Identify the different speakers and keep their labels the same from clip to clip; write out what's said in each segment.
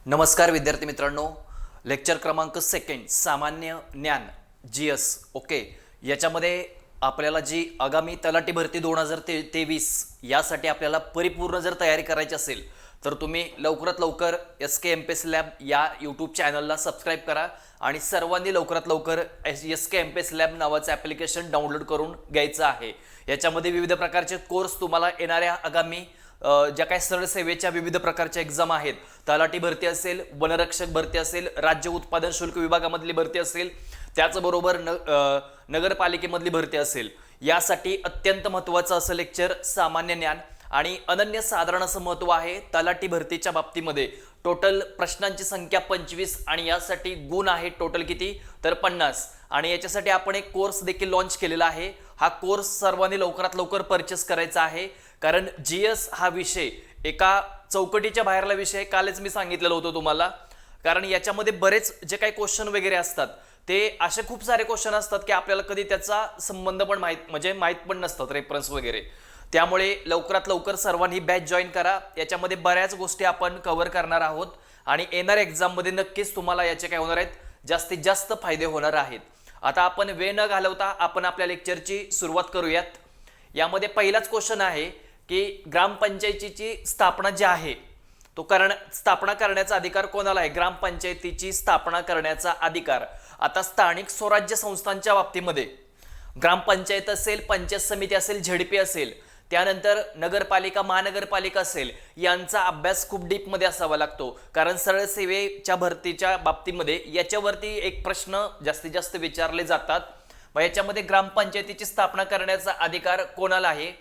Speaker 1: नमस्कार विद्यार्थी मित्रांनो, लेक्चर क्रमांक सेकंड सामान्य ज्ञान GS. ओके, याच्यामध्ये आपल्याला जी आगामी तलाठी भरती 2023 यासाठी आपल्याला परिपूर्ण जर तयारी करायची असेल तर तुम्ही लवकरात लवकर SK MPS लॅब या यूट्यूब चॅनलला सबस्क्राईब करा आणि सर्वांनी लवकरात लवकर SK MPS लॅब नावाचं ॲप्लिकेशन डाउनलोड करून घ्यायचं आहे. याच्यामध्ये विविध प्रकारचे कोर्स तुम्हाला येणाऱ्या आगामी ज्या काही सरळ सेवेच्या विविध प्रकारच्या एक्झाम आहेत, तलाठी भरती असेल, वनरक्षक भरती असेल, राज्य उत्पादन शुल्क विभागामधली भरती असेल, त्याचबरोबर नगरपालिकेमधली भरती असेल, यासाठी अत्यंत महत्त्वाचं असं लेक्चर सामान्य ज्ञान आणि अनन्यसाधारण असं महत्त्व आहे. तलाठी भरतीच्या बाबतीमध्ये टोटल प्रश्नांची संख्या 25 आणि यासाठी गुण आहे टोटल किती तर 50. आणि याच्यासाठी आपण एक कोर्स देखील लॉन्च केलेला आहे. हा कोर्स सर्वांनी लवकरात लवकर परचेस करायचा आहे, कारण GS हा विषय एका चौकटीच्या बाहेरला विषय कालच मी सांगितलेलं होतं तुम्हाला. कारण याच्यामध्ये बरेच जे काही क्वेश्चन वगैरे असतात ते असे खूप सारे क्वेश्चन असतात की आपल्याला कधी त्याचा संबंध पण माहीत पण नसतात, रेफरन्स वगैरे. त्यामुळे लवकरात लवकर सर्वांनी बॅच जॉईन करा. याच्यामध्ये बऱ्याच गोष्टी आपण कव्हर करणार आहोत आणि येणाऱ्या एक्झाममध्ये नक्कीच तुम्हाला याचे काय होणार आहेत, जास्तीत जास्त फायदे होणार आहेत. आता आपण वेळ न घालवता आपण आपल्या लेक्चरची सुरुवात करूयात. यामध्ये पहिलाच क्वेश्चन आहे की ग्रामपंचायतीची स्थापना जी आहे तो स्थापना करण्याचा अधिकार कोणाला आहे? ग्रामपंचायतीची स्थापना करण्याचा अधिकार आता स्थानिक स्वराज्य संस्थांच्या बाबतीमध्ये ग्रामपंचायत असेल, पंचायत समिती असेल, ZP असेल, त्यानंतर नगरपालिका, महानगरपालिका असेल, यांचा अभ्यास खूप डीपमध्ये असावा लागतो. कारण सरळ सेवेच्या भरतीच्या बाबतीमध्ये याच्यावरती एक प्रश्न जास्तीत जास्त विचारले जातात. मग याच्यामध्ये ग्रामपंचायतीची स्थापना करण्याचा अधिकार कोणाला आहे?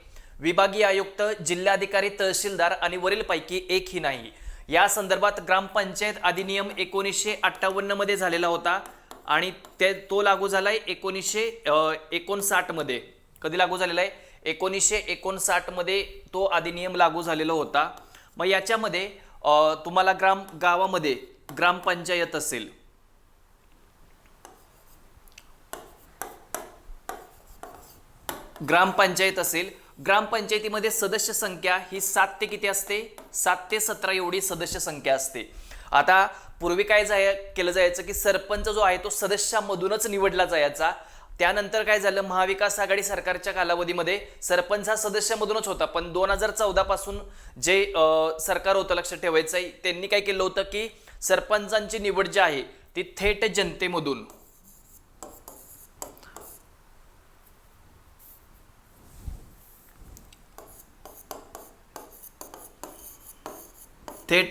Speaker 1: विभागीय आयुक्त, जिल्हाधिकारी, तहसीलदार आणि वरीलपैकी एकही नाही. या संदर्भात ग्रामपंचायत अधिनियम 1958 मध्ये झालेला होता आणि तो लागू झालाय 1959 मध्ये. कधी लागू झालेला आहे? 1959 मध्ये तो अधिनियम लागू झालेला होता. मग याच्यामध्ये तुम्हाला गावामध्ये ग्रामपंचायत असेल, ग्रामपंचायतीमध्ये सदस्य संख्या ही 7 ते किती असते? 7 ते 17 एवढी सदस्य संख्या असते. आता पूर्वी काय केलं जायचं की सरपंच जो आहे तो सदस्यामधूनच निवडला जायचा. त्यानंतर काय झालं, महाविकास आघाडी सरकारच्या कालावधीमध्ये सरपंच हा सदस्यामधूनच होता. पण 2014 पासून जे सरकार होतं, लक्षात ठेवायचं आहे, त्यांनी काय केलं होतं की सरपंचांची निवड जी आहे ती थेट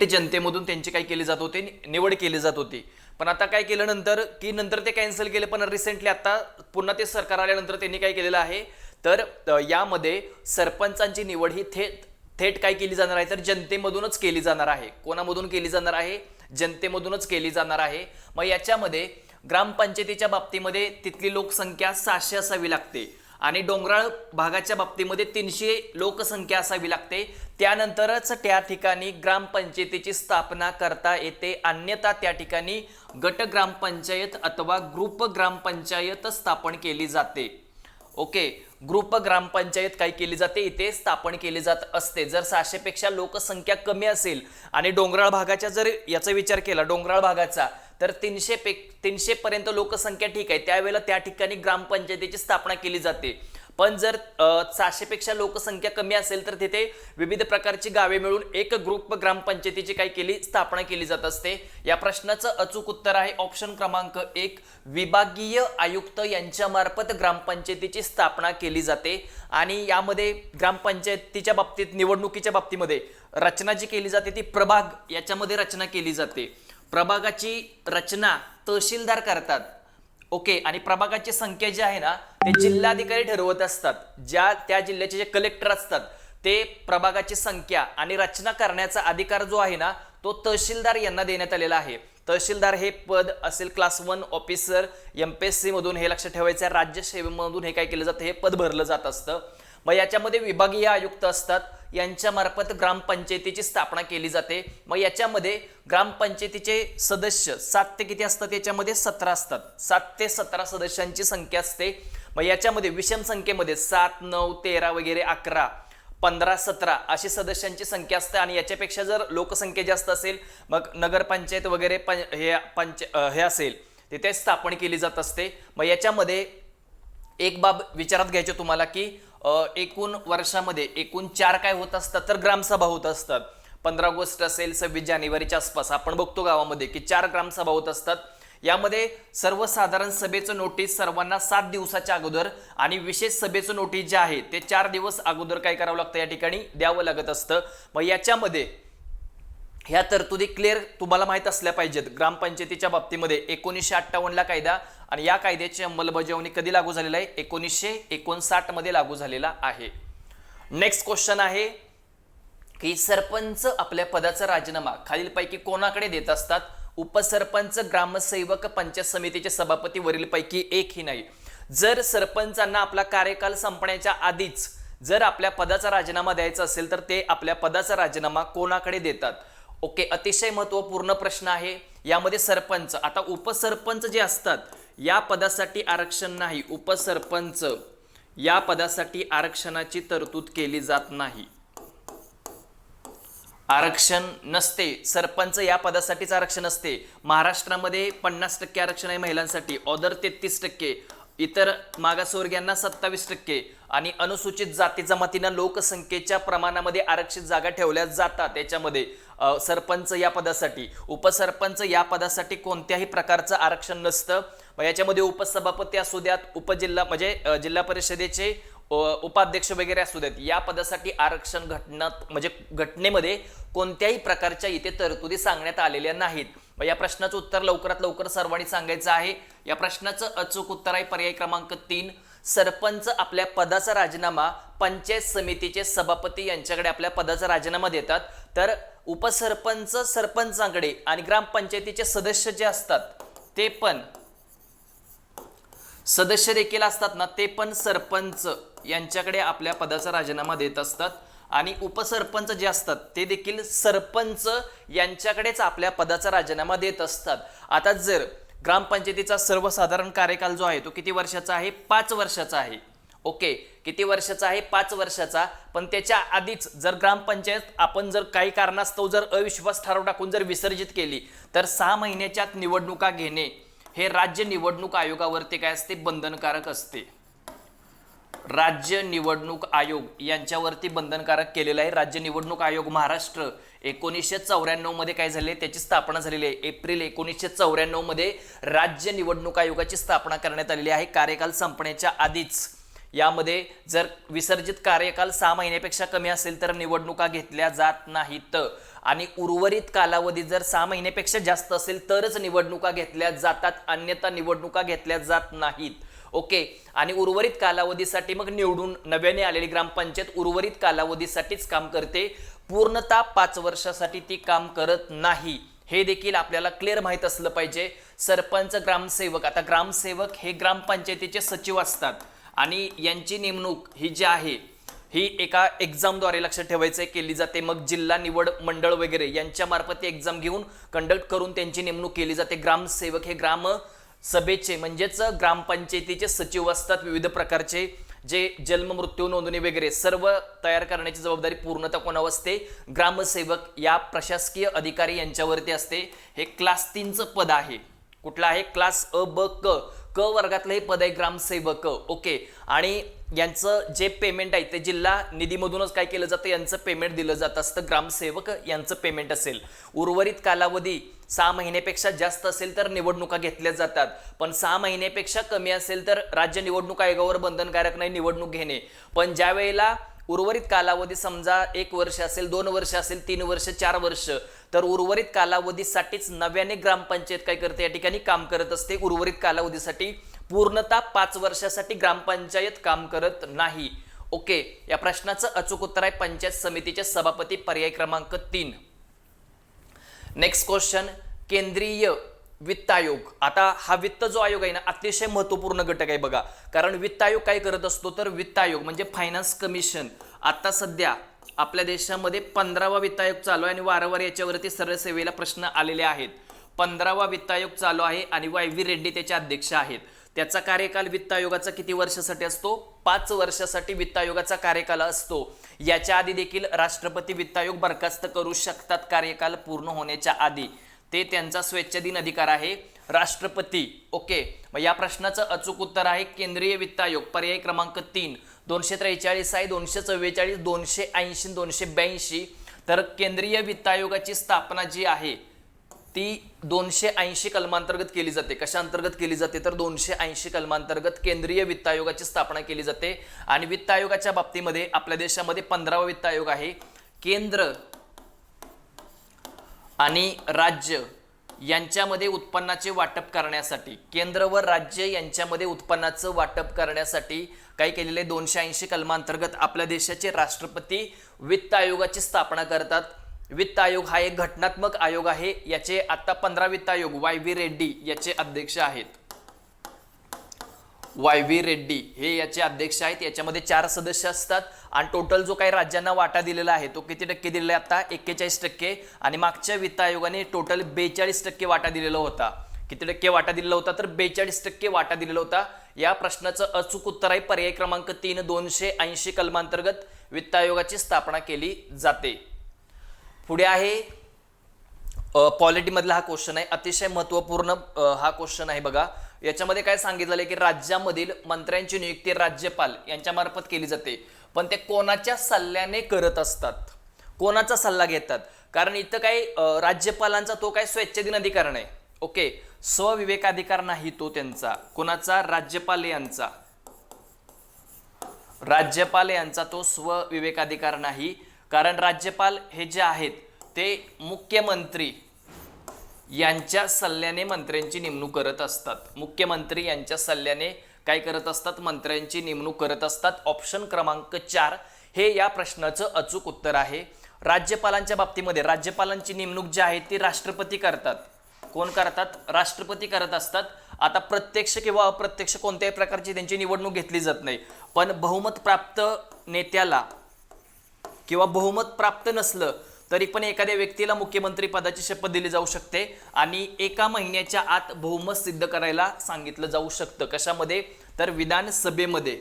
Speaker 1: जनतेमधून त्यांची काय केली जात होती, निवड केली जात होती. पण आता काय केलं नंतर ते कॅन्सल केले. पण रिसेंटली आता पुन्हा ते सरकार आल्यानंतर त्यांनी काय केलेलं आहे तर यामध्ये सरपंचांची निवड ही थेट काय केली जाणार आहे तर जनतेमधूनच केली जाणार आहे. कोणामधून केली जाणार आहे? जनतेमधूनच केली जाणार आहे. मग याच्यामध्ये ग्रामपंचायतीच्या बाबतीमध्ये तिथली लोकसंख्या 600 असावी लागते आणि डोंगराळ भागाच्या बाबतीमध्ये 300 लोकसंख्या असावी लागते. त्यानंतरच त्या ठिकाणी ग्रामपंचायतीची स्थापना करता येते. अन्यथा त्या ठिकाणी गट ग्रामपंचायत अथवा ग्रुप ग्रामपंचायत स्थापन केली जाते. ओके, ग्रुप ग्रामपंचायत काय केली जाते? इथे स्थापन केली जात असते. जर 600 पेक्षा लोकसंख्या कमी असेल आणि डोंगराळ भागाच्या जर याचा विचार केला, डोंगराळ भागाचा, तर 300 पर्यंत लोकसंख्या ठीक आहे, त्यावेळेला त्या ठिकाणी ग्रामपंचायतीची स्थापना केली जाते. पण जर 600 पेक्षा लोकसंख्या कमी असेल तर तिथे विविध प्रकारची गावे मिळून एक ग्रुप ग्रामपंचायतीची स्थापना केली जात असते. या प्रश्नाचं अचूक उत्तर आहे ऑप्शन क्रमांक 1, विभागीय आयुक्त यांच्या मार्फत ग्रामपंचायतीची स्थापना केली जाते. आणि यामध्ये ग्रामपंचायतीच्या बाबतीत, निवडणुकीच्या बाबतीमध्ये रचना जी केली जाते ती प्रभाग याच्यामध्ये रचना केली जाते. प्रभागाची रचना तहसीलदार करतात. ओके, आणि प्रभागाची संख्या जी आहे ना ते जिल्हाधिकारी ठरवत असतात. त्या जिल्ह्याचे जे कलेक्टर असतात ते प्रभागाची संख्या आणि रचना करण्याचा अधिकार जो आहे ना तो तहसीलदार यांना देण्यात आलेला आहे. तहसीलदार हे पद असेल क्लास 1 ऑफिसर, MPSC मधून, हे लक्षात ठेवायचं आहे, राज्य सेवेमधून हे काय केलं जातं, हे पद भरलं जात असतं. मग याच्यामध्ये विभागीय आयुक्त असतात, यांच्या मार्फत ग्रामपंचायतीची स्थापना केली जाते. मग याच्यामध्ये ग्रामपंचायतीचे सदस्य 7 ते किती असतात? याच्यामध्ये 17 असतात. 7 ते 17 सदस्यांची संख्या असते. मग याच्यामध्ये विषम संख्येमध्ये 7, 9, 13 वगैरे 11 15-17 अशी सदस्यांची संख्या असते आणि याच्यापेक्षा जर लोकसंख्या जास्त असेल मग नगरपंचायत वगैरे हे असेल तिथे स्थापन केली जात असते. मग याच्यामध्ये एक बाब विचारात घ्यायची तुम्हाला की एकूण वर्षामध्ये एकूण 4 काय होत असतात तर ग्रामसभा होत असतात. 15 ऑगस्ट असेल 26 जानेवारीच्या आसपास आपण बघतो गावामध्ये की 4 ग्रामसभा होत असतात. यामध्ये सर्वसाधारण सभेचं नोटीस सर्वांना 7 दिवसाच्या अगोदर आणि विशेष सभेचं नोटीस जे आहे ते 4 दिवस अगोदर काय करावं लागतं या ठिकाणी द्यावं लागत असतं. मग याच्यामध्ये ह्या तरतुदी क्लिअर तुम्हाला माहित असल्या पाहिजेत. ग्रामपंचायतीच्या बाबतीमध्ये 1958 ला कायदा आणि या कायद्याची अंमलबजावणी कधी लागू झालेला आहे 1959 मध्ये लागू झालेला आहे. नेक्स्ट क्वेश्चन आहे की सरपंच आपल्या पदाचा राजीनामा खालीलपैकी कोणाकडे देत असतात. उपसरपंच, ग्रामसेवक, पंचायत समितीचे सभापती, वरीलपैकी एकही नाही. जर सरपंचांना आपला कार्यकाल संपण्याच्या आधीच जर आपल्या पदाचा राजीनामा द्यायचा असेल तर ते आपल्या पदाचा राजीनामा कोणाकडे देतात. ओके, अतिशय महत्वपूर्ण प्रश्न आहे. यामध्ये सरपंच, आता उपसरपंच जे असतात या पदासाठी आरक्षण नाही. उपसरपंच या पदासाठी आरक्षणाची तरतूद केली जात नाही. आरक्षण नसते. सरपंच या पदासाठीच आरक्षण असते. महाराष्ट्रामध्ये 50% आरक्षण आहे महिलांसाठी, ऑदर 33%, इतर मागासवर्गीयांना 27% आणि अनुसूचित जाती जमातींना लोकसंख्येच्या प्रमाणामध्ये आरक्षित जागा ठेवल्या जातात. त्याच्यामध्ये सरपंच या पदासाठी, उपसरपंच या पदासाठी कोणत्याही प्रकारचं आरक्षण नसतं. याच्यामध्ये उपसभापती असू द्यात, उपजिल्हा म्हणजे जिल्हा परिषदेचे उपाध्यक्ष वगैरे असू देत, या पदासाठी आरक्षण घटनेमध्ये कोणत्याही प्रकारच्या इथे तरतुदी सांगण्यात आलेल्या नाहीत. या प्रश्नाचं उत्तर लवकरात लवकर सर्वांनी सांगायचं आहे. या प्रश्नाचं अचूक उत्तर आहे पर्याय क्रमांक 3. सरपंच आपल्या पदाचा राजीनामा पंचायत समितीचे सभापती यांच्याकडे आपल्या पदाचा राजीनामा देतात. तर उपसरपंच सरपंचांकडे आणि ग्रामपंचायतीचे सदस्य जे असतात ते पण सदस्य देखील असतात ना, ते पण सरपंच यांच्याकडे आपल्या पदाचा राजीनामा देत असतात आणि उपसरपंच जे असतात ते देखील सरपंच यांच्याकडेच आपल्या पदाचा राजीनामा देत असतात. आता जर ग्रामपंचायतीचा सर्वसाधारण कार्यकाल जो आहे तो किती वर्षाचा आहे 5 वर्षाचा आहे. ओके, किती वर्षाचा आहे 5 वर्षाचा. पण त्याच्या आधीच जर ग्रामपंचायत आपण जर काही कारणास्तव जर अविश्वास ठराव टाकून जर विसर्जित केली तर 6 महिन्याच्या आत निवडणुका घेणे हे राज्य निवडणूक आयोगावरती काय असते बंधनकारक असते. राज्य निवडणूक आयोग यांच्यावरती बंधनकारक केलेलं आहे. राज्य निवडणूक आयोग महाराष्ट्र 1994 मध्ये काय झाले त्याची स्थापना झालेली आहे. एप्रिल 1994 मध्ये राज्य निवडणूक आयोगाची स्थापना करण्यात आलेली आहे कार्यकाल संपण्याच्या आधीच. यामध्ये जर विसर्जित कार्यकाल 6 महिन्यापेक्षा कमी असेल तर निवडणुका घेतल्या जात नाहीत आणि उर्वरित कालावधी जर 6 महिन्यापेक्षा जास्त असेल तरच निवडणुका घेतल्या जातात, अन्यथा निवडणुका घेतल्या जात नाहीत. ओके, आणि उर्वरित कालावधीसाठी मग निवडून नव्याने आलेली ग्रामपंचायत उर्वरित कालावधीसाठीच काम करते, पूर्णतः 5 वर्षासाठी ती काम करत नाही. हे देखील आपल्याला क्लिअर माहित असलं पाहिजे. सरपंच, ग्रामसेवक, आता ग्रामसेवक हे ग्रामपंचायतीचे सचिव असतात आणि यांची नेमणूक ही जी आहे ही एका एक्झामद्वारे लक्षात ठेवायचं केली जाते. मग जिल्हा निवड मंडळ वगैरे यांच्या मार्फत एक्झाम घेऊन कंडक्ट करून त्यांची नेमणूक केली जाते. ग्रामसेवक हे ग्राम सभेचे म्हणजेच ग्रामपंचायतीचे सचिव असतात. विविध प्रकारचे जे जन्म, मृत्यू नोंदणी वगैरे सर्व तयार करण्याची जबाबदारी पूर्णतः कोणावर असते ग्रामसेवक या प्रशासकीय अधिकारी यांच्यावरती असते. हे क्लास 3चं पद आहे. कुठलं आहे क्लास अ ब क वर्गातलं हे पद आहे ग्रामसेवक. ओके, आणि यांचं जे पेमेंट आहे ते जिल्हा निधीमधूनच काय केलं जातं यांचं पेमेंट दिलं जात असतं. ग्रामसेवक यांचं पेमेंट असेल. उर्वरित कालावधी 6 महिन्यापेक्षा जास्त असेल तर निवडणुका घेतल्या जातात, पण 6 महिन्यापेक्षा कमी असेल तर राज्य निवडणूक आयोगावर बंधनकारक नाही निवडणूक घेणे. पण ज्या वेळेला उर्वरित कालावधी समजा 1 वर्ष असेल, 2 वर्ष असेल, 3 वर्ष, 4 वर्ष, तर उर्वरित कालावधीसाठीच नव्याने ग्रामपंचायत काय करते या ठिकाणी काम करत असते. उर्वरित कालावधीसाठी पूर्णतः 5 वर्षासाठी ग्रामपंचायत काम करत नाही. ओके, या प्रश्नाचं अचूक उत्तर आहे पंचायत समितीचे सभापती पर्याय क्रमांक 3. नेक्स्ट क्वेश्चन, केंद्रीय वित्त आयोग. आता हा वित्त जो आयोग आहे ना अतिशय महत्वपूर्ण घटक आहे बघा, कारण वित्त आयोग काय करत असतो तर वित्त आयोग म्हणजे फायनान्स कमिशन. आता सध्या आपल्या देशामध्ये 15वा वित्त आयोग चालू आहे आणि वारंवार याच्यावरती सरळ सेवेला प्रश्न आलेले आहेत. 15वा वित्त आयोग चालू आहे आणि वाय व्ही रेड्डी त्याचे अध्यक्ष आहेत. त्याचा कार्यकाल वित्त आयोगाचा किती वर्षासाठी असतो? 5 वर्षासाठी वित्त आयोगाचा कार्यकाल असतो. याच्या आधी देखील राष्ट्रपती वित्त आयोग बरखास्त करू शकतात कार्यकाल पूर्ण होण्याच्या आधी. ते त्यांचा स्वेच्छाधीन अधिकार आहे. राष्ट्रपती. ओके, मग या प्रश्नाचं अचूक उत्तर आहे केंद्रीय वित्त आयोग. पर्याय क्रमांक 3. 243 आहे, 244, 280, 282. तर केंद्रीय वित्त आयोगाची स्थापना जी आहे ती 280 कलमांतर्गत केली जाते. कशा अंतर्गत केली जाते? तर 280 कलमांतर्गत केंद्रीय वित्त आयोगाची स्थापना केली जाते. आणि वित्त आयोगाच्या बाबतीमध्ये आपल्या देशामध्ये 15वा वित्त आयोग आहे. केंद्र आणि राज्य यांच्यामध्ये उत्पन्नाचे वाटप करण्यासाठी, केंद्र व राज्य यांच्यामध्ये उत्पन्नाचं वाटप करण्यासाठी काय केलेले? 280 कलमांतर्गत आपल्या देशाचे राष्ट्रपती वित्त आयोगाची स्थापना करतात. वित्त आयोग हा एक घटनात्मक आयोग आहे. याचे आता 15 वित्त आयोग वाय.व्ही. रेड्डी याचे अध्यक्ष आहेत. वाय.व्ही. रेड्डी हे याचे अध्यक्ष आहेत. याच्यामध्ये 4 सदस्य असतात आणि टोटल जो काही राज्यांना वाटा दिलेला आहे तो किती टक्के दिलेला आहे? आता 41%. आणि मागच्या वित्त आयोगाने टोटल 42% वाटा दिलेला होता. किती टक्के वाटा दिलेला होता? तर 42% वाटा दिलेला होता. या प्रश्नाचं अचूक उत्तर आहे पर्याय क्रमांक 3. 280 कलमांतर्गत वित्त आयोगाची स्थापना केली जाते. पुढे आहे पॉलिटी मधला हा क्वेश्चन आहे. अतिशय महत्वपूर्ण हा क्वेश्चन आहे बघा. याच्यामध्ये काय सांगितलेलं आहे की राज्यामधील मंत्र्यांची नियुक्ती राज्यपाल यांच्या मार्फत केली जाते. पण ते कोणाच्या सल्ल्याने करत असतात? कोणाचा सल्ला घेतात? कारण इथं काही राज्यपालांचा तो काय स्वेच्छाधीन अधिकार नाही. ओके, स्वविवेकाधिकार नाही तो त्यांचा. कोणाचा? राज्यपाल यांचा. राज्यपाल यांचा तो स्वविवेकाधिकार नाही. कारण राज्यपाल हे जे आहेत ते मुख्यमंत्री यांच्या सल्ल्याने मंत्र्यांची नेमणूक करत असतात. मुख्यमंत्री यांच्या सल्ल्याने काय करत असतात? मंत्र्यांची नेमणूक करत असतात. ऑप्शन क्रमांक 4 हे या प्रश्नाचं अचूक उत्तर आहे. राज्यपालांच्या बाबतीमध्ये राज्यपालांची नेमणूक जी आहे ती राष्ट्रपती करतात. कोण करतात? राष्ट्रपती करत असतात. आता प्रत्यक्ष किंवा अप्रत्यक्ष कोणत्याही प्रकारची त्यांची निवडणूक घेतली जात नाही. पण बहुमत प्राप्त नेत्याला किंवा बहुमत प्राप्त नसलं तरी पण एखाद्या व्यक्तीला मुख्यमंत्री पदाची शपथ दिली जाऊ शकते आणि 1 महिन्याच्या आत बहुमत सिद्ध करायला सांगितलं जाऊ शकतं. कशामध्ये? तर विधानसभेमध्ये.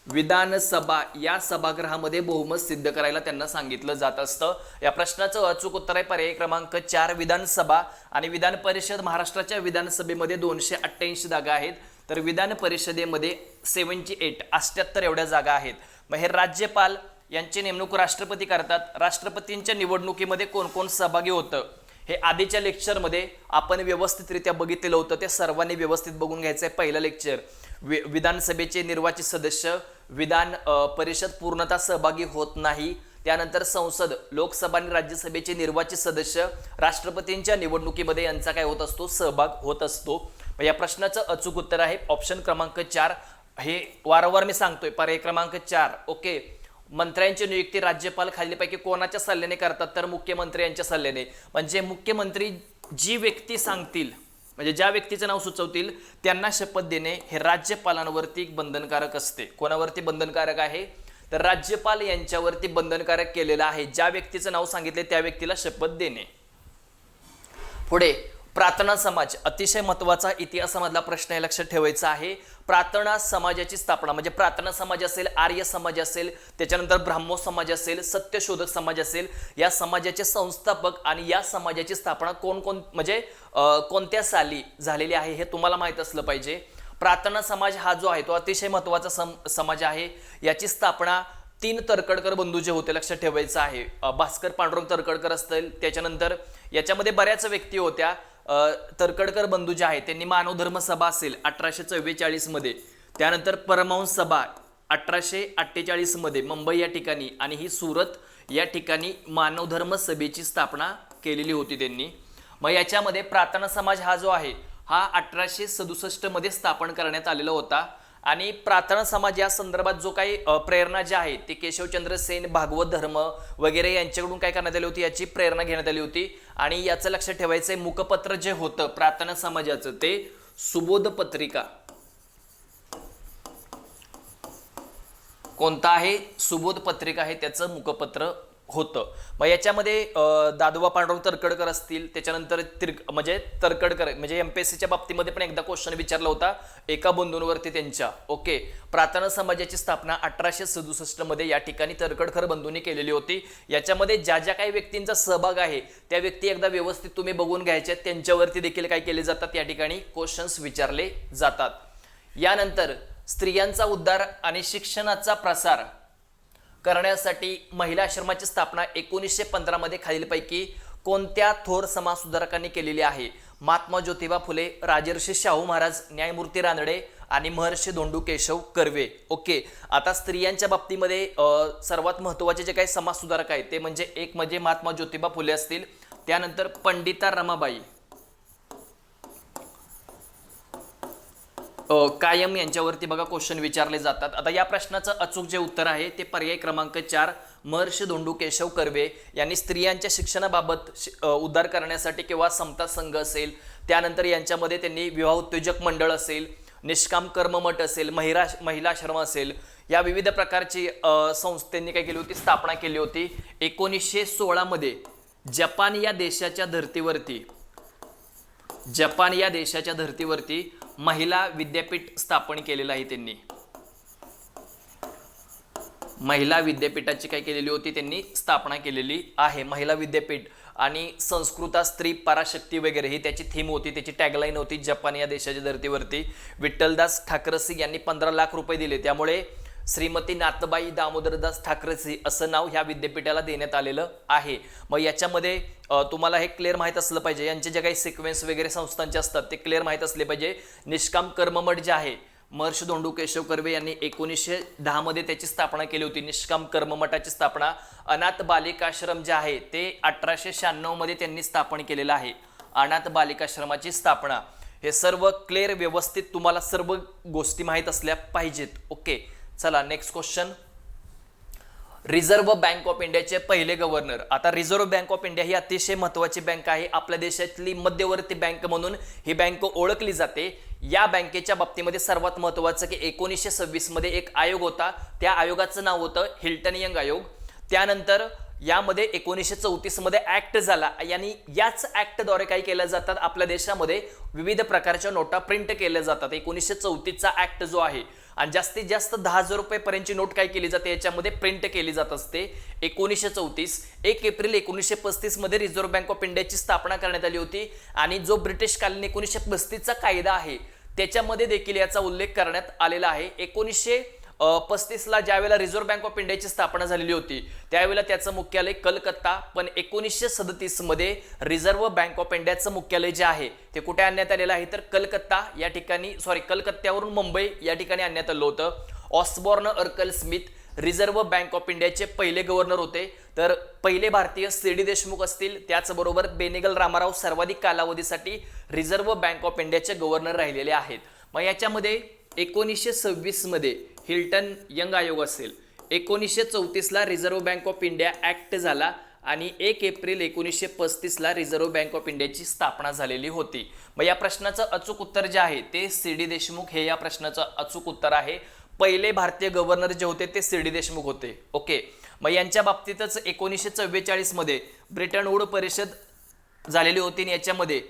Speaker 1: विधानसभा या सभागृहामध्ये बहुमत सिद्ध करायला त्यांना सांगितलं जात असतं. या प्रश्नाचं अचूक उत्तर आहे पर्याय क्रमांक 4 विधानसभा. आणि विधान परिषद, महाराष्ट्राच्या विधानसभेमध्ये 288 जागा आहेत. तर विधान परिषदेमध्ये 78 एवढ्या जागा आहेत. मग हे राज्यपाल यांची नेमणूक राष्ट्रपती करतात. राष्ट्रपतींच्या निवडणुकीमध्ये कोण कोण सहभागी होतं हे आधीच्या लेक्चरमध्ये आपण व्यवस्थितरित्या बघितलेलं होतं. ते सर्वांनी व्यवस्थित बघून घ्यायचं आहे. पहिलं लेक्चर विधानसभेचे निर्वाचित सदस्य, विधान परिषद पूर्णतः सहभागी होत नाही. त्यानंतर संसद, लोकसभा आणि राज्यसभेचे निर्वाचित सदस्य, राष्ट्रपतींच्या निवडणुकीमध्ये यांचा काय होत असतो? सहभाग होत असतो. या प्रश्नाचं अचूक उत्तर आहे ऑप्शन क्रमांक 4. हे वारंवार मी सांगतोय पर्याय क्रमांक 4. ओके, मंत्र्यांची नियुक्ती राज्यपाल खालीलपैकी कोणाच्या सल्ल्याने करतात? तर मुख्यमंत्री यांच्या सल्ल्याने. म्हणजे मुख्यमंत्री जी व्यक्ती सांगतील, म्हणजे ज्या व्यक्तीचं नाव सुचवतील त्यांना शपथ देणे हे राज्यपालांवरती बंधनकारक असते. कोणावरती बंधनकारक आहे? तर राज्यपाल यांच्यावरती बंधनकारक केलेलं आहे. ज्या व्यक्तीचं नाव सांगितले त्या व्यक्तीला शपथ देणे. पुढे प्रार्थना समाज, अतिशय महत्वाचा इतिहासामधला प्रश्न आहे, लक्षात ठेवायचा आहे. प्रार्थना समाजाची स्थापना म्हणजे प्रार्थना समाज असेल, आर्य समाज असेल, त्याच्यानंतर ब्राह्मो समाज असेल, सत्यशोधक समाज असेल, या समाजाचे संस्थापक आणि या समाजाची स्थापना म्हणजे कोणत्या साली झालेली आहे हे तुम्हाला माहित असलं पाहिजे. प्रार्थना समाज हा जो आहे तो अतिशय महत्वाचा समाज आहे. याची स्थापना 3 तरखडकर बंधू जे होते, लक्षात ठेवायचं आहे. भास्कर पांडुरंग तरखडकर असतील, त्याच्यानंतर याच्यामध्ये बऱ्याच व्यक्ती होत्या. तरखडकर बंधू जे आहेत त्यांनी मानव धर्म सभा असेल 1844 मध्ये, त्यानंतर परमहंस सभा 1848 मध्ये मुंबई या ठिकाणी, आणि ही सुरत या ठिकाणी मानव धर्म सभेची स्थापना केलेली होती त्यांनी. मग याच्यामध्ये प्रार्थना समाज हा जो आहे हा 1867 मध्ये स्थापन करण्यात आलेला होता. आणि प्रार्थना समाज या संदर्भात जो काही प्रेरणा जी आहे ती केशवचंद्र सेन, भागवत धर्म वगैरे यांच्याकडून काय करण्यात आली होती, याची प्रेरणा घेण्यात आली होती. आणि याचं लक्षात ठेवायचंय मुखपत्र जे होतं प्रार्थना समाजाचं ते सुबोध पत्रिका. कोणता आहे? सुबोध पत्रिका आहे त्याचं मुखपत्र होतं. मग याच्यामध्ये दादोबा पांडुरंग तरखडकर असतील, त्याच्यानंतर म्हणजे तरखडकर म्हणजे एमपीएससीच्या बाबतीमध्ये पण एकदा क्वेश्चन विचारला होता एका बंधूंवरती त्यांच्या. ओके, प्रार्थना समाजाची स्थापना 1867 मध्ये या ठिकाणी तरखडकर बंधूंनी केलेली होती. याच्यामध्ये ज्या ज्या काही व्यक्तींचा सहभाग आहे त्या व्यक्ती एकदा व्यवस्थित तुम्ही बघून घ्यायचे, त्यांच्यावरती देखील काय केले जातात या ठिकाणी क्वेश्चन्स विचारले जातात. यानंतर स्त्रियांचा उद्धार आणि शिक्षणाचा प्रसार करण्यासाठी महिला आश्रमाची स्थापना 1915 मध्ये खालीलपैकी कोणत्या थोर समाजसुधारकांनी केलेली आहे? महात्मा ज्योतिबा फुले, राजर्षी शाहू महाराज, न्यायमूर्ती रानडे आणि महर्षी धोंडू केशव कर्वे. ओके, आता स्त्रियांच्या बाबतीमध्ये सर्वात महत्त्वाचे जे काही समाजसुधारक आहेत ते म्हणजे एक म्हणजे महात्मा ज्योतिबा फुले असतील, त्यानंतर पंडिता रमाबाई कायम यांच्यावरती बघा क्वेश्चन विचारले जातात. आता या प्रश्नाचं अचूक जे उत्तर आहे ते पर्याय क्रमांक 4 महर्षी धोंडू केशव कर्वे यांनी स्त्रियांच्या शिक्षणाबाबत उद्धार करण्यासाठी किंवा समता संघ असेल, त्यानंतर यांच्यामध्ये त्यांनी विवाह उत्तेजक मंडळ असेल, निष्काम कर्ममठ असेल, महिला आश्रम असेल, या विविध प्रकारची संस्थांनी काय केली होती? स्थापना केली होती. 1916 मध्ये जपान या देशाच्या धर्तीवरती महिला विद्यापीठ स्थापन केलेलं आहे त्यांनी. महिला विद्यापीठाची काय केलेली होती? त्यांनी स्थापना केलेली आहे महिला विद्यापीठ. आणि संस्कृता स्त्री पराशक्ती वगैरे ही त्याची थीम होती, त्याची टॅगलाईन होती. जपान या देशाच्या धर्तीवरती विठ्ठलदास ठाकरसी यांनी 15 लाख रुपये दिले, त्यामुळे श्रीमती नाथबाई दामोदरदास ठाकरसी असं नाव ह्या विद्यापीठाला देण्यात आलेलं आहे. मग याच्यामध्ये तुम्हाला हे क्लिअर माहीत असलं पाहिजे, यांचे जे काही सिक्वेन्स वगैरे संस्थांचे असतात ते क्लिअर माहीत असले पाहिजे. निष्काम कर्ममठ जे आहे महर्षी धोंडू केशव कर्वे यांनी 1910 मध्ये त्याची स्थापना केली होती, निष्काम कर्ममठाची स्थापना. अनाथ बालिकाश्रम जे आहे ते 1896 मध्ये त्यांनी स्थापन केलेलं आहे, अनाथ बालिकाश्रमाची स्थापना. हे सर्व क्लिअर व्यवस्थित तुम्हाला सर्व गोष्टी माहीत असल्या पाहिजेत. ओके, चला next question. Reserve bank of इंडियाचे पहिले गव्हर्नर. आता रिझर्व्ह बँक ऑफ इंडिया ही अतिशय महत्त्वाची बँक आहे, आपल्या देशातली मध्यवर्ती बँक म्हणून ही बँक ओळखली जाते. या बँकेच्या बाबतीमध्ये सर्वात महत्त्वाचं की 1926 मध्ये एक आयोग होता, त्या आयोगाचं नाव होतं हिल्टन यंग आयोग. त्यानंतर यामध्ये 1934 मध्ये ऍक्ट झाला आणि याच ऍक्टद्वारे काय केल्या जातात? आपल्या देशामध्ये विविध प्रकारच्या नोटा प्रिंट केल्या जातात. 1934चा ऍक्ट जो आहे आणि जास्तीत जास्त 10,000 रुपये पर्यंतची नोट काय केली जाते याच्यामध्ये प्रिंट केली जात असते. 1934 1 एप्रिल 1935 मध्ये रिझर्व्ह बँक ऑफ इंडियाची स्थापना करण्यात आली होती आणि जो ब्रिटिशकालीन 1935चा कायदा आहे त्याच्यामध्ये देखील याचा उल्लेख करण्यात आलेला आहे. 1935ला ज्यावेळेला रिझर्व्ह बँक ऑफ इंडियाची स्थापना झालेली होती त्यावेळेला त्याचं मुख्यालय कलकत्ता, पण 1937 मध्ये रिझर्व्ह बँक ऑफ इंडियाचं मुख्यालय जे आहे ते कुठे आणण्यात आलेलं आहे? तर कलकत्ता या ठिकाणी, कलकत्त्यावरून मुंबई या ठिकाणी आणण्यात आलं होतं. Osborne Arkell Smith reserve bank of इंडियाचे पहिले गव्हर्नर होते. तर पहिले भारतीय सी.डी. देशमुख असतील, त्याचबरोबर बेनिगल रामाराव सर्वाधिक कालावधीसाठी रिझर्व्ह बँक ऑफ इंडियाचे गव्हर्नर राहिलेले आहेत. मग याच्यामध्ये 1926 मध्ये हिल्टन यंग आयोग असेल, 1934ला Reserve bank of India Act झाला आणि 1 एप्रिल 1935ला रिझर्व्ह बँक ऑफ इंडियाची स्थापना झालेली होती. मग या प्रश्नाचं अचूक उत्तर जे आहे ते सी.डी. देशमुख हे या प्रश्नाचं अचूक उत्तर आहे. पहिले भारतीय गव्हर्नर जे होते ते सी.डी. देशमुख होते. ओके, मग यांच्या बाबतीतच 1944 मध्ये ब्रिटन वूड परिषद झालेली होती आणि याच्यामध्ये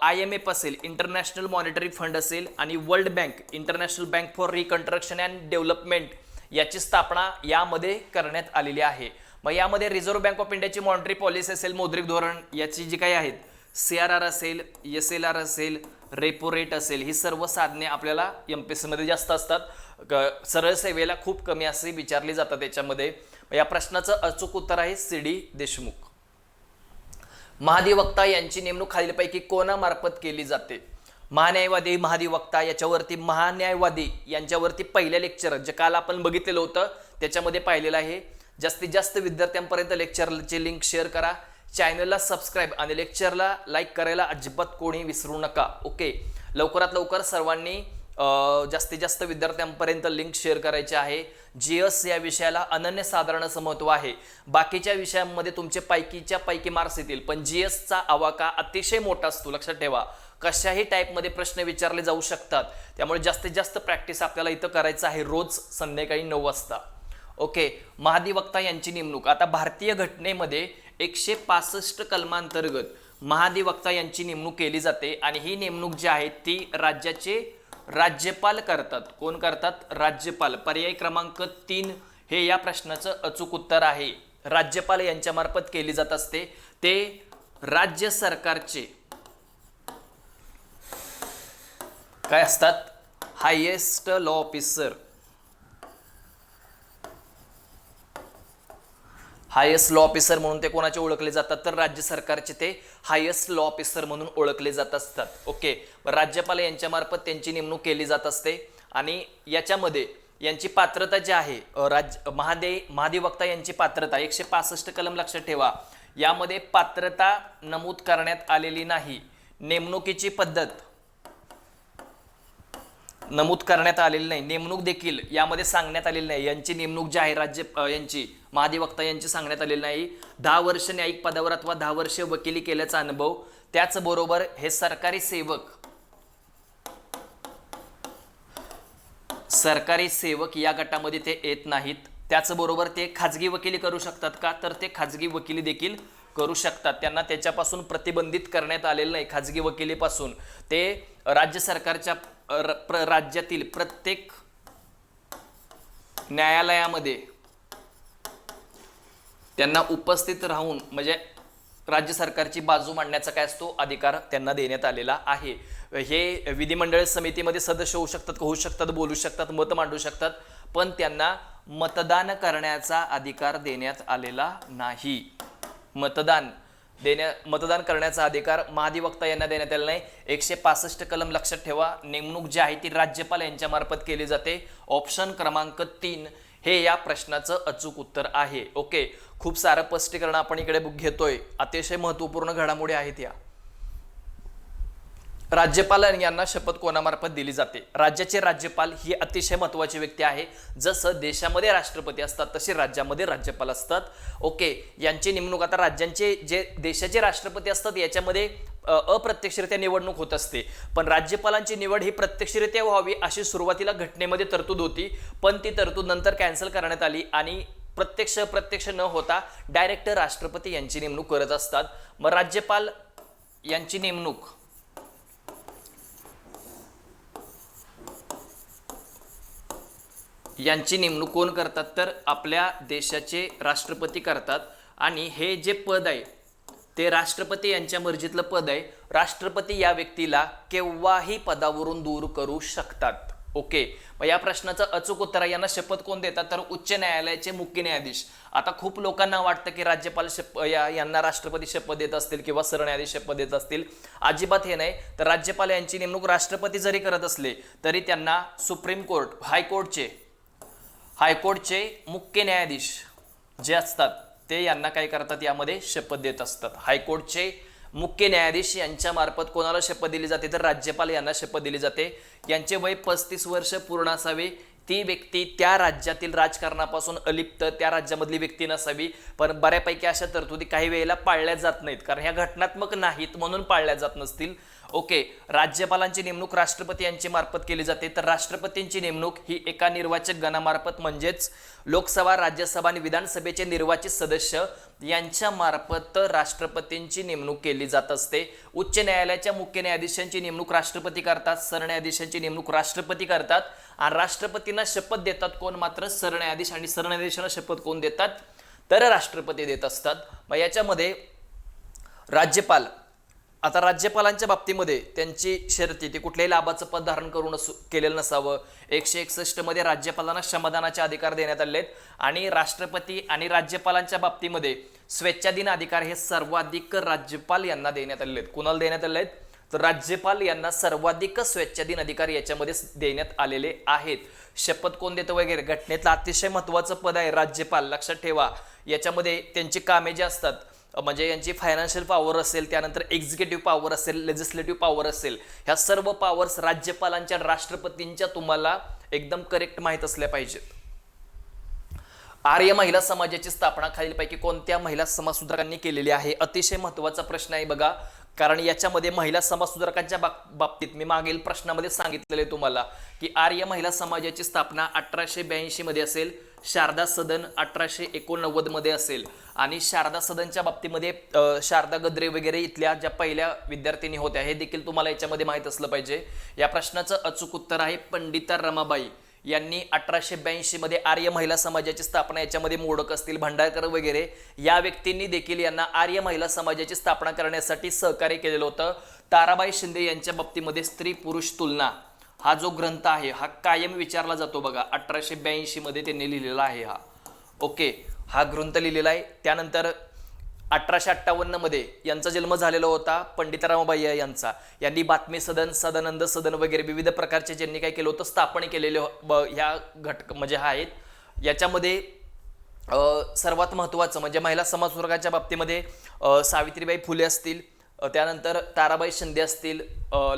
Speaker 1: IMF असेल, इंटरनॅशनल मॉनिटरी फंड असेल आणि world bank, international bank for reconstruction and development याची स्थापना यामध्ये करण्यात आलेली आहे. मग यामध्ये रिझर्व्ह बँक ऑफ इंडियाची मॉनिटरी पॉलिसी असेल, मौद्रिक धोरण याची जी काही आहेत, CRR असेल, SLR असेल, रेपो रेट असेल, ही सर्व साधने आपल्याला MPSC मध्ये जास्त असतात, सरळ सेवेला खूप कमी असे विचारली जातात त्याच्यामध्ये. या प्रश्नाचं अचूक उत्तर आहे सी.डी. देशमुख. महाधिवक्ता यांची नेमणूक खालीलपैकी कोणामार्फत केली जाते? महान्यायवादी, महाधिवक्ता, याच्यावरती महान्यायवादी यांच्यावरती पहिल्या लेक्चर जे काल आपण बघितलेलं होतं त्याच्यामध्ये पाहिलेलं आहे. जास्तीत जास्त विद्यार्थ्यांपर्यंत लेक्चरची लिंक शेअर करा, चॅनलला सबस्क्राईब आणि लेक्चरला लाईक करायला अजिबात कोणी विसरू नका. ओके, लवकरात लवकर सर्वांनी जास्तीत जास्त विद्यार्थ्यांपर्यंत लिंक शेअर करायची आहे. GS या विषयाला अनन्यसाधारण असं महत्त्व आहे. बाकीच्या विषयांमध्ये तुमचे पैकीच्या पैकी मार्क्स येतील, पण GSचा आवाका अतिशय मोठा असतो, लक्षात ठेवा. कशाही टाईपमध्ये प्रश्न विचारले जाऊ शकतात, त्यामुळे जास्तीत जास्त प्रॅक्टिस आपल्याला इथं करायचं आहे रोज संध्याकाळी 9 वाजता. ओके, महाधिवक्ता यांची नेमणूक. आता भारतीय घटनेमध्ये 165 कलमांतर्गत महाधिवक्ता यांची नेमणूक केली जाते आणि ही नेमणूक जी आहे ती राज्याचे राज्यपाल करतात. कोण करतात? राज्यपाल. पर्याय क्रमांक 3 हे या प्रश्नाचं अचूक उत्तर आहे. राज्यपाल यांच्या मार्फत केली जात असते. ते राज्य सरकारचे काय असतात? Highest law officer. Highest law officer म्हणून ते कोणाचे ओळखले जातात? तर राज्य सरकारचे ते हायेस्ट लॉ ऑफिसर म्हणून ओळखले जात असतात. ओके, राज्यपाल यांच्या मार्फत त्यांची नेमणूक केली जात असते आणि याच्यामध्ये यांची पात्रता जी आहे महाधिवक्ता यांची पात्रता 165 कलम लक्षात ठेवा. यामध्ये पात्रता नमूद करण्यात आलेली नाही. नेमणुकीची पद्धत नमूद करण्यात आलेली नाही. नेमणूक देखील यामध्ये सांगण्यात आलेली नाही. यांची नेमणूक जी आहे यांची महाधिवक्ता यांची सांगण्यात आलेली नाही. 10 वर्ष न्यायिक पदावर अथवा 10 वर्ष वकिली केल्याचा अनुभव. त्याचबरोबर हे सरकारी सेवक या गटामध्ये ते येत नाहीत. त्याचबरोबर ते खाजगी वकिली करू शकतात का? तर ते खाजगी वकिली देखील करू शकतात. त्यांना त्याच्यापासून प्रतिबंधित करण्यात आलेलं नाही. खाजगी वकिलीपासून ते राज्य सरकारच्या राज्यातील प्रत्येक न्यायालयामध्ये त्यांना उपस्थित राहून म्हणजे राज्य सरकारची बाजू मांडण्याचा काय असतो? अधिकार त्यांना देण्यात आलेला आहे. हे विधिमंडळ समितीमध्ये सदस्य होऊ शकतात, बोलू शकतात, मत मांडू शकतात, पण त्यांना मतदान करण्याचा अधिकार देण्यात आलेला नाही. मतदान करण्याचा अधिकार महाधिवक्ता यांना देण्यात आलेला नाही. 165 कलम लक्षात ठेवा. नेमणूक जी आहे ती राज्यपाल यांच्या मार्फत केली जाते. ऑप्शन क्रमांक 3 हे या प्रश्नाचं अचूक उत्तर आहे. ओके, खूप सारं स्पष्टीकरण आपण इकडे घेतोय. अतिशय महत्वपूर्ण घडामोडी आहेत या. राज्यपाल यांना शपथ कोणामार्फत दिली जाते? राज्याचे राज्यपाल ही अतिशय महत्वाची व्यक्ती आहे. जसं देशामध्ये राष्ट्रपती असतात तसे राज्यामध्ये राज्यपाल असतात. ओके, यांची नेमणूक आता राज्यांचे जे देशाचे राष्ट्रपती असतात याच्यामध्ये अप्रत्यक्षरित्या निवडणूक होत असते, पण राज्यपालांची निवड ही प्रत्यक्षरित्या व्हावी अशी सुरुवातीला घटनेमध्ये तरतूद होती, पण ती तरतूद नंतर कॅन्सल करण्यात आली आणि प्रत्यक्ष न होता डायरेक्ट राष्ट्रपती यांची नेमणूक करत असतात. मग राज्यपाल यांची नेमणूक कोण करतात? तर आपल्या देशाचे राष्ट्रपती करतात आणि हे जे पद आहे ते राष्ट्रपती यांच्या मर्जीतलं पद आहे. राष्ट्रपती या व्यक्तीला केव्हाही पदावरून दूर करू शकतात. ओके, मग या प्रश्नाचं अचूक उत्तर यांना शपथ कोण देतात? तर उच्च न्यायालयाचे मुख्य न्यायाधीश. आता खूप लोकांना वाटतं की राज्यपाल यांना राष्ट्रपती शपथ देत असतील किंवा सरन्यायाधीश शपथ देत असतील. अजिबात हे नाही. तर राज्यपाल यांची नेमणूक राष्ट्रपती जरी करत असले तरी त्यांना सुप्रीम कोर्ट हायकोर्टचे मुख्य न्यायाधीश जे असतात ते यांना काय करतात? यामध्ये शपथ देत असतात. हायकोर्टचे मुख्य न्यायाधीश यांच्या मार्फत कोणाला शपथ दिली जाते? तर राज्यपाल यांना शपथ दिली जाते. यांचे वय 35 वर्ष पूर्ण असावे. ती व्यक्ती त्या राज्यातील राजकारणापासून अलिप्त, त्या राज्यामधली व्यक्ती नसावी. पण बऱ्यापैकी अशा तरतुदी काही वेळेला पाळल्या जात नाहीत, कारण ह्या घटनात्मक नाहीत म्हणून पाळल्या जात नसतील. ओके, राज्यपालांची नेमणूक राष्ट्रपती यांची मार्फत केली जाते. तर राष्ट्रपतींची नेमणूक ही एका निर्वाचक गणामार्फत म्हणजेच लोकसभा, राज्यसभा आणि विधानसभेचे निर्वाचित सदस्य यांच्या मार्फत राष्ट्रपतींची नेमणूक केली जात असते. उच्च न्यायालयाच्या मुख्य न्यायाधीशांची नेमणूक राष्ट्रपती करतात. सरन्यायाधीशांची नेमणूक राष्ट्रपती करतात आणि राष्ट्रपतींना शपथ देतात कोण? मात्र सरन्यायाधीश. आणि सरन्यायाधीशांना शपथ कोण देतात? तर राष्ट्रपती देत असतात. मग याच्यामध्ये राज्यपाल, आता राज्यपालांच्या बाबतीमध्ये त्यांची शर्ती ती कुठल्याही लाभाचं पद धारण करून केलेलं नसावं. 161 मध्ये राज्यपालांना श्रमदानाचे अधिकार देण्यात आले आहेत आणि राष्ट्रपती आणि राज्यपालांच्या बाबतीमध्ये स्वेच्छाधीन अधिकार हे सर्वाधिक राज्यपाल यांना देण्यात आले आहेत. कुणाला देण्यात आले आहेत? तर राज्यपाल यांना सर्वाधिक स्वेच्छाधीन अधिकार याच्यामध्ये देण्यात आलेले आहेत. शपथ कोण देतं वगैरे घटनेतलं अतिशय महत्वाचं पद आहे राज्यपाल, लक्षात ठेवा. याच्यामध्ये त्यांची कामे जी असतात म्हणजे यांची फायनान्शियल पॉवर असेल, त्यानंतर एक्झिक्युटिव्ह पॉवर असेल, लेजिस्लेटिव्ह पॉवर असेल, ह्या सर्व पॉवर्स राज्यपालांच्या राष्ट्रपतींच्या तुम्हाला एकदम करेक्ट माहीत असल्या पाहिजेत. आर्य महिला समाजाची स्थापना खालीलपैकी कोणत्या महिला समाजसुधारकांनी केलेली आहे? अतिशय महत्त्वाचा प्रश्न आहे बघा. कारण याच्यामध्ये महिला समाजसुधारकांच्या बाबतीत मी मागील प्रश्नामध्ये सांगितलेले तुम्हाला की आर्य महिला समाजाची स्थापना 1882 मध्ये असेल, शारदा सदन 1889 मध्ये असेल आणि शारदा सदनच्या बाबतीमध्ये शारदा गद्रे वगैरे इथल्या ज्या पहिल्या विद्यार्थिनी होत्या हे देखील तुम्हाला याच्यामध्ये माहीत असलं पाहिजे. या प्रश्नाचं अचूक उत्तर आहे पंडिता रमाबाई यांनी 1882 मध्ये आर्य महिला समाजाची स्थापना, याच्यामध्ये मोडक असतील भांडारकर वगैरे या व्यक्तींनी देखील यांना आर्य महिला समाजाची स्थापना करण्यासाठी सहकार्य केलेलं होतं. ताराबाई शिंदे यांच्या बाबतीमध्ये स्त्री पुरुष तुलना हा जो ग्रंथ आहे हा कायम विचारला जातो बघा, 1882 मध्ये त्यांनी लिहिलेला आहे हा. ओके, हा ग्रंथ लिहिलेला आहे. त्यानंतर 1858 मध्ये यांचा जन्म झालेला होता पंडिता रमाबाई यांचा. यांनी बातमी सदन, सदानंद सदन वगैरे विविध प्रकारचे ज्यांनी काय केलं होतं स्थापन केलेले ह्या घटक म्हणजे हा आहेत. याच्यामध्ये सर्वात महत्त्वाचं म्हणजे महिला समाजसुधारकाच्या बाबतीमध्ये सावित्रीबाई फुले असतील, त्यानंतर ताराबाई शिंदे असतील,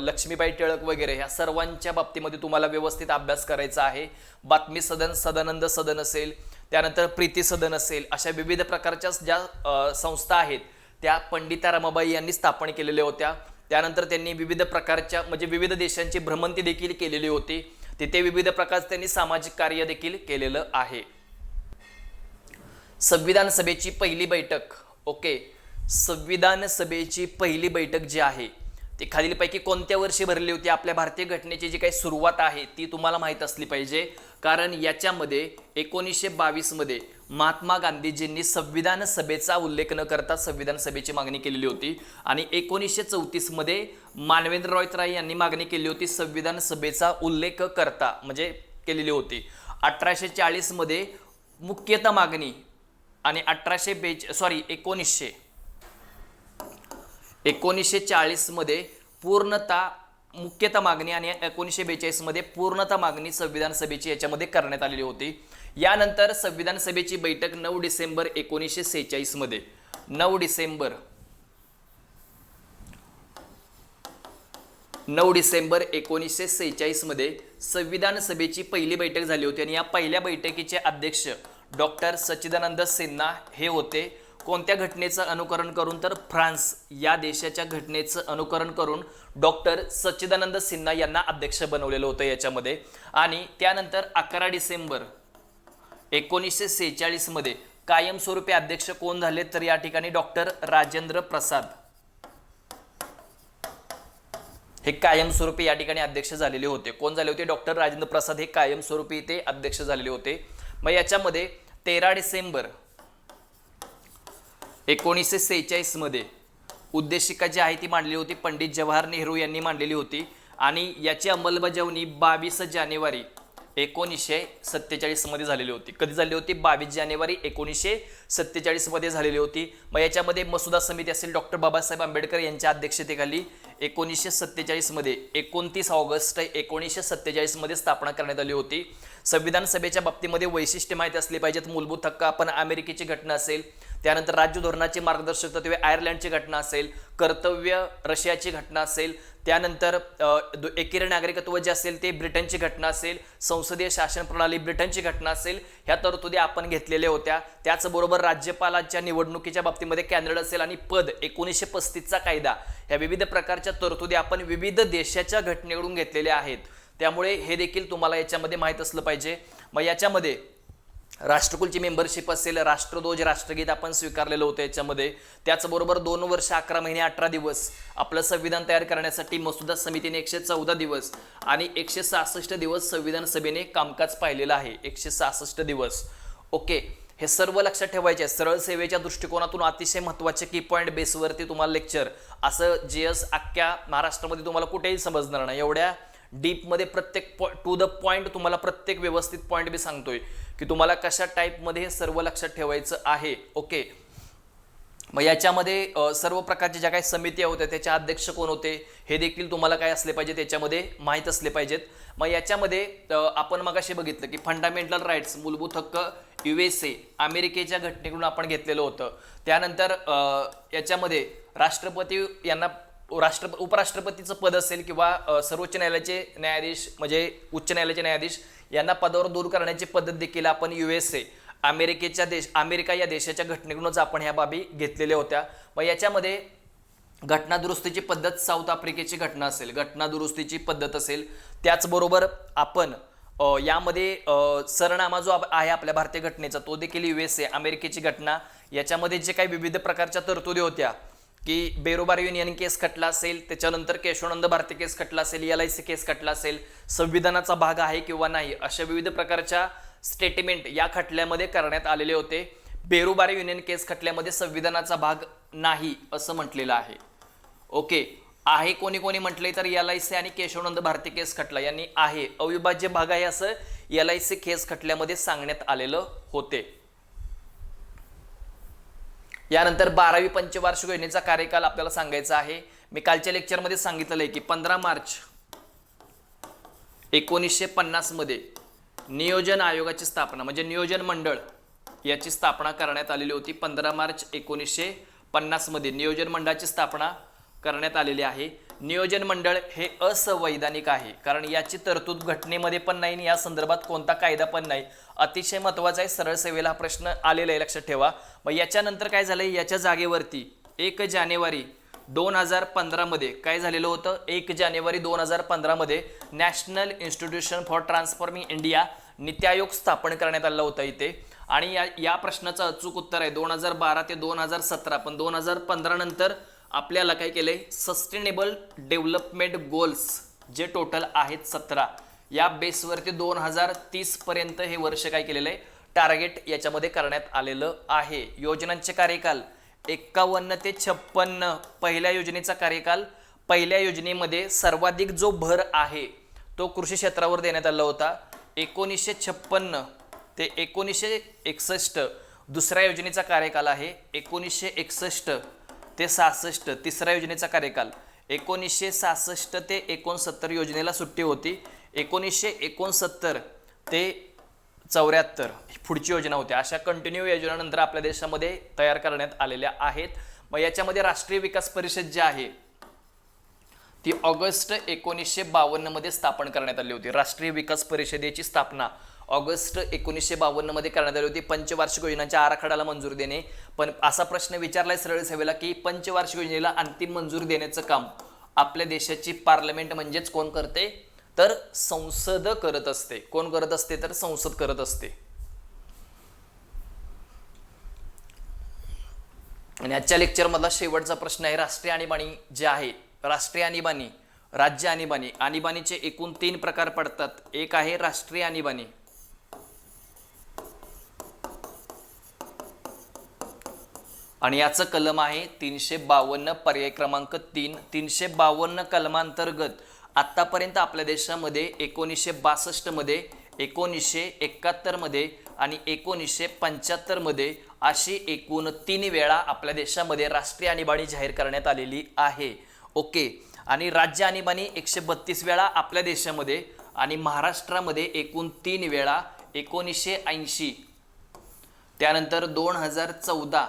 Speaker 1: लक्ष्मीबाई टिळक वगैरे ह्या सर्वांच्या बाबतीमध्ये तुम्हाला व्यवस्थित अभ्यास करायचा आहे. बातमी सदन, सदानंद सदन असेल, त्यानंतर प्रीती सदन असेल, अशा विविध प्रकारच्या ज्या संस्था आहेत त्या पंडिता रमाबाई यांनी स्थापन केलेल्या होत्या. त्यानंतर त्यांनी विविध प्रकारच्या म्हणजे विविध देशांची भ्रमंती देखील केलेली होती. तिथे विविध प्रकारचे त्यांनी सामाजिक कार्य देखील केलेलं आहे. संविधान सभेची पहिली बैठक, ओके, संविधान सभेची पहिली बैठक जी आहे ती खालीलपैकी कोणत्या वर्षी भरली होती? आपल्या भारतीय घटनेची जी काही सुरुवात आहे ती तुम्हाला माहीत असली पाहिजे, कारण याच्यामध्ये 1922 मध्ये महात्मा गांधीजींनी संविधान सभेचा उल्लेख न करता संविधान सभेची मागणी केलेली होती आणि 1934 मध्ये मानवेंद्र रॉय यांनी मागणी केली होती संविधान सभेचा उल्लेख करता म्हणजे केलेली होती. 1840 मध्ये मुख्यतः मागणी आणि 1940 मध्ये पूर्णतः मुख्यतः मागणी आणि 1942 मध्ये पूर्णतः मागणी संविधान सभेची याच्यामध्ये करण्यात आलेली होती. यानंतर संविधान सभेची बैठक 9 डिसेंबर 1946 मध्ये 9 डिसेंबर 1946 मध्ये संविधान सभेची पहिली बैठक झाली होती आणि या पहिल्या बैठकीचे अध्यक्ष डॉक्टर सच्चिदानंद सिन्हा हे होते. कोणत्या घटनेचं अनुकरण करून? तर फ्रान्स या देशाच्या घटनेचं अनुकरण करून डॉक्टर सच्चिदानंद सिन्हा यांना अध्यक्ष बनवलेलं होतं याच्यामध्ये. आणि त्यानंतर 11 डिसेंबर 1946 मध्ये कायमस्वरूपी अध्यक्ष कोण झाले? तर या ठिकाणी डॉक्टर राजेंद्र प्रसाद हे कायमस्वरूपी या ठिकाणी अध्यक्ष झालेले होते. कोण झाले होते? डॉक्टर राजेंद्र प्रसाद हे कायमस्वरूपी ते अध्यक्ष झालेले होते. मग याच्यामध्ये 13 डिसेंबर 1946 मध्ये उद्देशिका जी आहे ती मांडली होती पंडित जवाहर नेहरू यांनी मांडलेली होती आणि याची अंमलबजावणी 22 जानेवारी 1947 मध्ये झालेली होती. कधी झाली होती? 22 जानेवारी 1947 मध्ये झालेली होती. मग याच्यामध्ये मसुदा समिती असेल डॉक्टर बाबासाहेब आंबेडकर यांच्या अध्यक्षतेखाली 1947 मध्ये 29 ऑगस्ट 1947 मध्ये स्थापना करण्यात आली होती. संविधान सभेच्या बाबतीमध्ये वैशिष्ट्य माहिती असली पाहिजेत. मूलभूत हक्क आपण अमेरिकेची घटना असेल, त्यानंतर राज्य धोरणाचे मार्गदर्शक तत्त्वे आयर्लंडची घटना असेल, कर्तव्य रशियाची घटना असेल, त्यानंतर एकेरी नागरिकत्व जे असेल ते ब्रिटनची घटना असेल, संसदीय शासन प्रणाली ब्रिटनची घटना असेल, ह्या तरतुदी आपण घेतलेल्या होत्या. त्याचबरोबर राज्यपालाच्या निवडणुकीच्या बाबतीमध्ये कॅनडा असेल आणि पद 1935चा कायदा, ह्या विविध प्रकारच्या तरतुदी आपण विविध देशाच्या घटनेकडून घेतलेल्या आहेत. त्यामुळे हे देखील तुम्हाला याच्यामध्ये माहीत असलं पाहिजे. मग याच्यामध्ये राष्ट्रकुलची मेंबरशिप असेल, राष्ट्रध्वज राष्ट्रगीत आपण स्वीकारलेलं होतं याच्यामध्ये. त्याचबरोबर 2 वर्ष 11 महिने 18 दिवस आपलं संविधान तयार करण्यासाठी मसुदा समितीने 114 दिवस आणि 166 दिवस संविधान सभेने कामकाज पाहिलेलं आहे. 166 दिवस. ओके, हे सर्व लक्षात ठेवायचे. सरळ सेवेच्या दृष्टिकोनातून अतिशय महत्त्वाचे की पॉईंट बेसवरती तुम्हाला लेक्चर असं जीएस अख्ख्या महाराष्ट्रामध्ये तुम्हाला कुठेही समजणार नाही. एवढ्या डीपमध्ये प्रत्येक टू द पॉईंट तुम्हाला प्रत्येक व्यवस्थित पॉईंट बी सांगतोय की तुम्हाला कशा टाईपमध्ये हे सर्व लक्षात ठेवायचं आहे. ओके, मग याच्यामध्ये सर्व प्रकारच्या ज्या काही समिती होत्या त्याचे अध्यक्ष कोण होते हे देखील तुम्हाला काय असले पाहिजे त्याच्यामध्ये माहीत असले पाहिजेत. मग याच्यामध्ये आपण मगाशी बघितलं की फंडामेंटल राईट्स मूलभूत हक्क USA अमेरिकेच्या घटनेकडून आपण घेतलेलं होतं. त्यानंतर याच्यामध्ये राष्ट्रपती यांना उपराष्ट्रपतीचं पद असेल किंवा सर्वोच्च न्यायालयाचे न्यायाधीश म्हणजे उच्च न्यायालयाचे न्यायाधीश यांना पदावर दूर करण्याची पद्धत देखील आपण USA अमेरिका या देशाच्या घटनेकडूनच आपण ह्या बाबी घेतलेल्या होत्या. मग याच्यामध्ये घटना दुरुस्तीची पद्धत साऊथ आफ्रिकेची घटना असेल, घटना दुरुस्तीची पद्धत असेल. त्याचबरोबर आपण यामध्ये सरनामा जो आहे आपल्या भारतीय घटनेचा तो देखील USA अमेरिकेची घटना. याच्यामध्ये जे काही विविध प्रकारच्या तरतुदी होत्या की बेरोबार युनियन केस खटला असेल, त्याच्यानंतर केशवानंद भारती केस खटला असेल, LIC केस खटला असेल, संविधानाचा भाग आहे किंवा नाही, अशा विविध प्रकारच्या स्टेटमेंट या खटल्यामध्ये करण्यात आलेले होते. बेरोबार युनियन केस खटल्यामध्ये संविधानाचा भाग नाही असं म्हटलेलं आहे. ओके, आहे कोणी कोणी म्हटलंय तर LIC आणि केशवानंद भारती केस खटला यांनी आहे अविभाज्य भाग आहे असं LIC केस खटल्यामध्ये सांगण्यात आलेलं होते. यानंतर 12वी पंचवार्षिक योजनेचा कार्यकाल आपल्याला सांगायचा आहे. मी कालच्या लेक्चरमध्ये सांगितलेलं आहे की 15 मार्च 1950 मध्ये नियोजन आयोगाची स्थापना म्हणजे नियोजन मंडळ याची स्थापना करण्यात आलेली होती. 15 मार्च 1950 मध्ये नियोजन मंडळाची स्थापना करण्यात आलेली आहे. नियोजन मंडळ हे असंवैधानिक आहे कारण याची तरतूद घटनेमध्ये पण नाही आणि या संदर्भात कोणता कायदा पण नाही. अतिशय महत्त्वाचा आहे, सरळ सेवेला हा प्रश्न आलेला आहे, लक्षात ठेवा. मग याच्यानंतर काय झालंय, याच्या जागेवरती 1 जानेवारी 2015 मध्ये काय झालेलं होतं, 1 जानेवारी 2015 मध्ये National Institution for Transforming India NITI Aayog स्थापन करण्यात आला होता इथे. आणि या प्रश्नाचं अचूक उत्तर आहे 2012 ते 2017. पण 2015 नंतर आपल्याला काय केलंय, सस्टेनेबल डेव्हलपमेंट गोल्स जे टोटल आहेत 17 या बेसवरती 2030 पर्यंत हे वर्ष काय केलेलं आहे, टार्गेट याच्यामध्ये करण्यात आलेलं आहे. योजनांचे कार्यकाल 51 ते 56. पहिल्या योजनेचा कार्यकाल, पहिल्या योजनेमध्ये सर्वाधिक जो भर आहे तो कृषी क्षेत्रावर देण्यात आला होता 1956 ते 1961. दुसऱ्या योजनेचा कार्यकाल आहे 1961 ते 66. तिसऱ्या योजनेचा कार्यकाल 1966 ते 69. योजनेला सुट्टी होती 1969 ते 74 पुढची योजना होती. अशा कंटिन्यू योजना नंतर आपल्या देशामध्ये तयार करण्यात आलेल्या आहेत. मग याच्यामध्ये राष्ट्रीय विकास परिषद जी आहे ती ऑगस्ट 1952 मध्ये स्थापन करण्यात आली होती. राष्ट्रीय विकास परिषदेची स्थापना ऑगस्ट 1952 मध्ये करण्यात आली होती. पंचवार्षिक योजनांच्या आराखड्याला मंजुरी देणे. पण असा प्रश्न विचारलाय सरळ सेवेला की पंचवार्षिक योजनेला अंतिम मंजुरी देण्याचं काम आपल्या देशाची पार्लमेंट म्हणजेच कोण करते, तर संसद करत असते. कोण करत असते, तर संसद करत असते. आणि आजच्या लेक्चर मधला शेवटचा प्रश्न आहे राष्ट्रीय आणीबाणी जे आहे, राष्ट्रीय आणीबाणी, राज्य आणीबाणी. आणीबाणीचे एकूण 3 प्रकार पडतात. एक आहे राष्ट्रीय आणीबाणी, आणि याचं कलम आहे 352 पर्याय क्रमांक 3. 352 कलमांतर्गत आतापर्यंत आपल्या देशामध्ये 1962 मध्ये, 1971 मध्ये आणि 1975 मध्ये अशी एकूण 3 वेळा आपल्या देशामध्ये राष्ट्रीय आणीबाणी जाहीर करण्यात आलेली आहे. ओके, आणि राज्य आणीबाणी 132 वेळा आपल्या देशामध्ये आणि महाराष्ट्रामध्ये एकूण 3 वेळा 1980, त्यानंतर 2014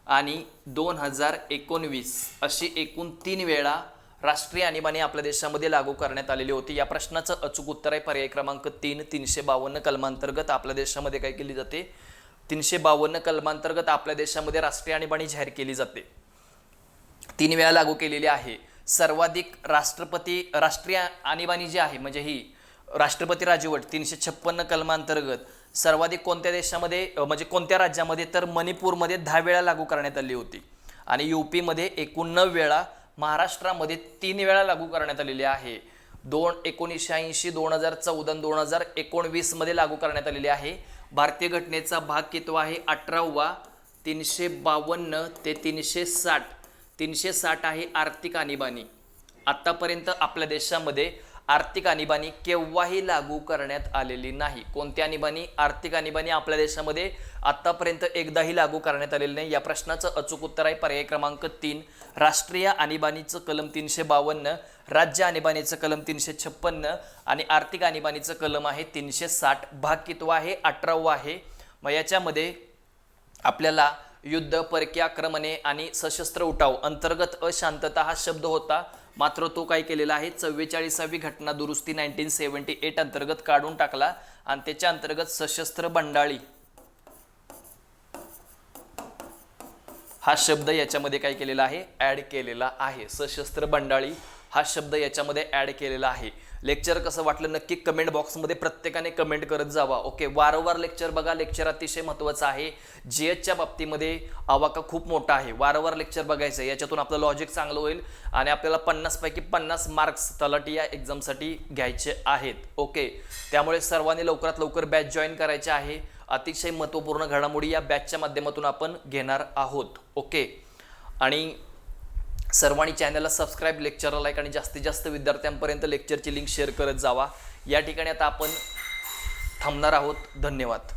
Speaker 1: आणि 2019 अशी एकूण 3 वेळा राष्ट्रीय आणीबाणी आपल्या देशामध्ये लागू करण्यात आलेली होती. या प्रश्नाचं अचूक उत्तर आहे पर्याय क्रमांक 3. 352 कलमांतर्गत आपल्या देशामध्ये काय केली जाते, 352 कलमांतर्गत आपल्या देशामध्ये राष्ट्रीय आणीबाणी जाहीर केली जाते. 3 वेळा लागू केलेली आहे. सर्वाधिक राष्ट्रीय आणीबाणी जी आहे म्हणजे ही राष्ट्रपती राजवट 356 कलमांतर्गत सर्वाधिक कोणत्या देशामध्ये म्हणजे कोणत्या राज्यामध्ये, तर मणिपूरमध्ये 10 वेळा लागू करण्यात आली होती. आणि UP मध्ये एकूण 9 वेळा, महाराष्ट्रामध्ये 3 वेळा लागू करण्यात आलेली आहे. 1980, 2014, 2019 मध्ये लागू करण्यात आलेली आहे. भारतीय घटनेचा भाग कितवा आहे, 18वा. 352 ते 360. 360 आहे आर्थिक आणीबाणी. आतापर्यंत आपल्या देशामध्ये आर्थिक आणीबाणी केव्हाही लागू करण्यात आलेली नाही. कोणती आणीबाणी, आर्थिक आणीबाणी आपल्या देशामध्ये आतापर्यंत एकदाही लागू करण्यात आलेली नाही. या प्रश्नाचं अचूक उत्तर आहे पर्याय क्रमांक 3. राष्ट्रीय आणीबाणीचं कलम 352, राज्य आणीबाणीचं कलम 356 आणि आर्थिक आणीबाणीचं कलम आहे 360. भाग कितवा आहे, 18वा आहे. मग याच्यामध्ये आपल्याला युद्ध, परकीय आक्रमणे आणि सशस्त्र उठाव अंतर्गत अशांतता हा शब्द होता, मात्र तो काय केलेला आहे 44वी घटना दुरुस्ती 1978 अंतर्गत काढून टाकला आणि त्याच्या अंतर्गत सशस्त्र बंडाळी हा शब्द याच्यामध्ये काय केलेला आहे, ॲड केलेला आहे. सशस्त्र बंडाळी हा शब्द याच्यामध्ये ॲड केलेला आहे. लेक्चर कसं वाटलं नक्की कमेंट बॉक्समध्ये प्रत्येकाने कमेंट करत जावा. ओके, वारंवार लेक्चर बघा. लेक्चर अतिशय महत्त्वाचं आहे. जीएसच्या बाबतीमध्ये आवाका खूप मोठा आहे. वारंवार लेक्चर बघायचं आहे. याच्यातून आपलं लॉजिक चांगलं होईल आणि आपल्याला 50 पैकी 50 मार्क्स तलाठी या एक्झामसाठी घ्यायचे आहेत. ओके, त्यामुळे सर्वांनी लवकरात लवकर बॅच जॉईन करायचे आहे. अतिशय महत्त्वपूर्ण घडामोडी या बॅचच्या माध्यमातून आपण घेणार आहोत. ओके, आणि सर्वांनी चॅनलला सबस्क्राईब, लेक्चरला लाईक आणि जास्तीत जास्त विद्यार्थ्यांपर्यंत लेक्चरची लिंक शेअर करत जावा. या ठिकाणी आता आपण थांबणार आहोत. धन्यवाद.